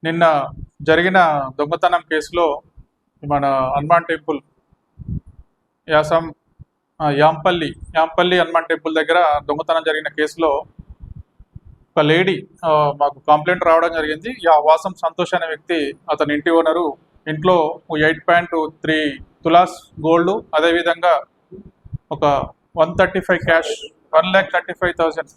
నిన్న జరిగిన దొంగతనం కేసులో మన హనుమాన్ టెంపుల్ యాసం యాంపల్లి హనుమాన్ టెంపుల్ దగ్గర దొంగతనం జరిగిన కేసులో ఒక లేడీ మాకు కంప్లైంట్ రావడం జరిగింది. వాసం సంతోష్ అనే వ్యక్తి అతని ఇంటి ఓనరు ఇంట్లో 8.3 తులాస్ గోల్డ్, అదేవిధంగా ఒక 135 క్యాష్ 1,35,000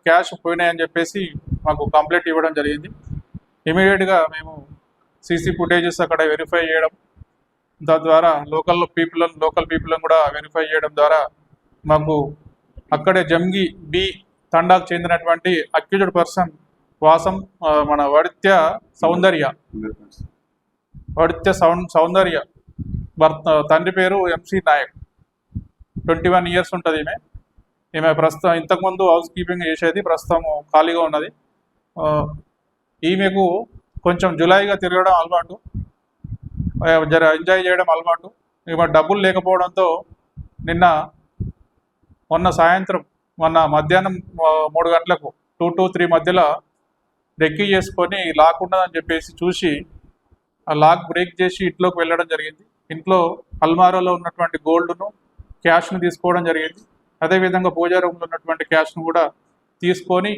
క్యాష్ పోయినాయని చెప్పేసి మాకు కంప్లైంట్ ఇవ్వడం జరిగింది. ఇమీడియట్గా మేము సీసీ ఫుటేజెస్ అక్కడ వెరిఫై చేయడం, తద్వారా లోకల్ పీపుల్ని కూడా వెరిఫై చేయడం ద్వారా మాకు అక్కడే జంగి బి తండాకు చెందినటువంటి అక్యూజ్డ్ పర్సన్ వాసం మన వడిత్య సౌందర్య భర్త తండ్రి పేరు ఎంసీ నాయక్, 21 ఇయర్స్ ఉంటుంది. ఈమె ప్రస్తుతం ఇంతకుముందు హౌస్ కీపింగ్ చేసేది, ప్రస్తుతం ఖాళీగా ఉన్నది. ఈమెకు కొంచెం జులాయిగా తిరగడం అలవాటు, ఎంజాయ్ చేయడం అలవాటు. ఈమె డబ్బులు లేకపోవడంతో మొన్న మధ్యాహ్నం 3 గంటలకు 2 to 3 మధ్యలో రెక్కీ చేసుకొని లాక్ ఉండదని చెప్పేసి చూసి ఆ లాక్ బ్రేక్ చేసి ఇంట్లోకి వెళ్ళడం జరిగింది. ఇంట్లో అల్మారాలో ఉన్నటువంటి గోల్డ్ను, క్యాష్ను తీసుకోవడం జరిగింది. అదేవిధంగా పూజా రూమ్లో ఉన్నటువంటి క్యాష్ను కూడా తీసుకొని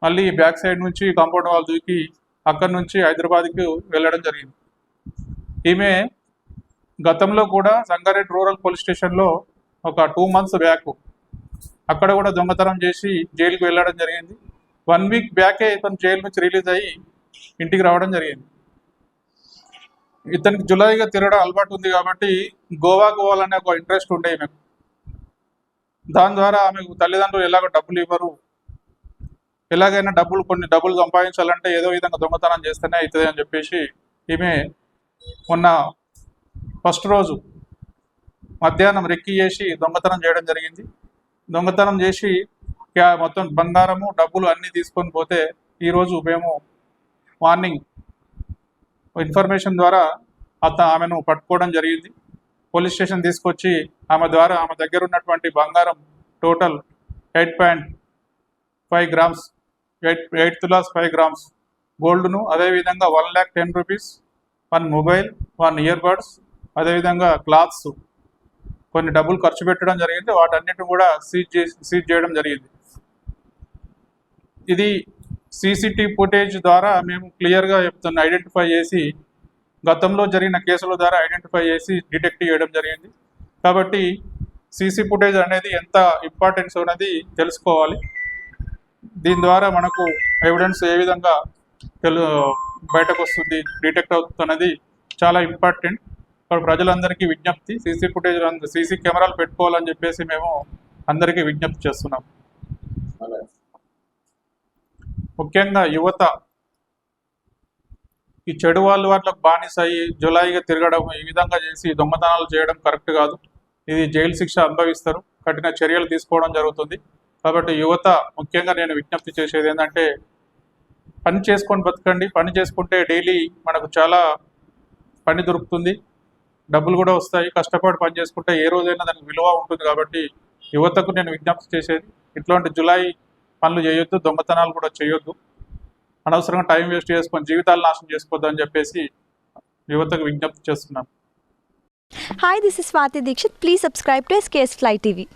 మళ్ళీ బ్యాక్ సైడ్ నుంచి కాంపౌండ్ వాల్ దూకి అక్కడి నుంచి హైదరాబాద్కి వెళ్ళడం జరిగింది. ఈమె గతంలో కూడా సంగారెడ్డి రూరల్ పోలీస్ స్టేషన్లో ఒక 2 months బ్యాక్ అక్కడ కూడా దొంగతనం చేసి జైలుకి వెళ్ళడం జరిగింది. 1 week బ్యాకే ఇతను జైలు నుంచి రిలీజ్ అయ్యి ఇంటికి రావడం జరిగింది. ఇతనికి జులాయిగా తిరగడం అలవాటు ఉంది కాబట్టి గోవాకు పోవాలనే ఒక ఇంట్రెస్ట్ ఉండే ఈమెకు. దాని ద్వారా ఆమెకు తల్లిదండ్రులు ఎలాగో డబ్బులు ఇవ్వరు, ఎలాగైనా కొన్ని డబ్బులు సంపాదించాలంటే ఏదో విధంగా దొంగతనం చేస్తేనే అవుతుంది అని చెప్పేసి ఈమె మొన్న ఫస్ట్ రోజు మధ్యాహ్నం రెక్కీ చేసి దొంగతనం చేయడం జరిగింది. దొంగతనం చేసి మొత్తం బంగారము, డబ్బులు అన్నీ తీసుకొని పోతే ఈరోజు మేము మార్నింగ్ ఇన్ఫర్మేషన్ ద్వారా ఆమెను పట్టుకోవడం జరిగింది. పోలీస్ స్టేషన్ తీసుకొచ్చి ఆమె దగ్గర ఉన్నటువంటి బంగారం టోటల్ 8.5 grams 8 తులాస్ 5 grams గోల్డ్ను, అదేవిధంగా 1,10,000 రూపీస్, 1 మొబైల్, 1 ఇయర్ బడ్స్, అదేవిధంగా క్లాత్స్, కొన్ని డబ్బులు ఖర్చు పెట్టడం జరిగింది. వాటన్నిటిని కూడా సీజ్ చేయడం జరిగింది. ఇది సీసీటీవీ ఫుటేజ్ ద్వారా మేము క్లియర్గా ఐడెంటిఫై చేసి, గతంలో జరిగిన కేసుల ద్వారా ఐడెంటిఫై చేసి డిటెక్ట్ చేయడం జరిగింది. కాబట్టి సీసీ ఫుటేజ్ అనేది ఎంత ఇంపార్టెన్స్ అనేది తెలుసుకోవాలి. దీని ద్వారా మనకు ఎవిడెన్స్ ఏ విధంగా బయటకు వస్తుంది, డిటెక్ట్ అవుతుంది అనేది చాలా ఇంపార్టెంట్. ప్రజలందరికీ విజ్ఞప్తి, సీసీ కెమెరాలు పెట్టుకోవాలని చెప్పేసి మేము అందరికీ విజ్ఞప్తి చేస్తున్నాం. ముఖ్యంగా యువత ఈ చెడు వాళ్ళకు బానిస అయ్యి జులాయిగా తిరగడం, ఈ విధంగా చేసి దొంగతనాలు చేయడం కరెక్ట్ కాదు. ఇది జైలు శిక్ష అనుభవిస్తారు, కఠిన చర్యలు తీసుకోవడం జరుగుతుంది. కాబట్టి యువత ముఖ్యంగా నేను విజ్ఞప్తి చేసేది ఏంటంటే, పని చేసుకొని బతకండి. పని చేసుకుంటే డైలీ మనకు చాలా పని దొరుకుతుంది, డబ్బులు కూడా వస్తాయి. కష్టపడి పని చేసుకుంటే ఏ రోజైనా దానికి విలువ ఉంటుంది. కాబట్టి యువతకు నేను విజ్ఞప్తి చేసేది, ఇట్లాంటి జులాయి పనులు చేయొద్దు, దొంగతనాలు కూడా చేయొద్దు. అనవసరంగా టైం వేస్ట్ చేసుకొని జీవితాలు నాశనం చేసుకోవద్దు అని చెప్పేసి యువతకు విజ్ఞప్తి చేస్తున్నాను. Hi, this is Swati Dikshit. Please subscribe to SKS Fly TV.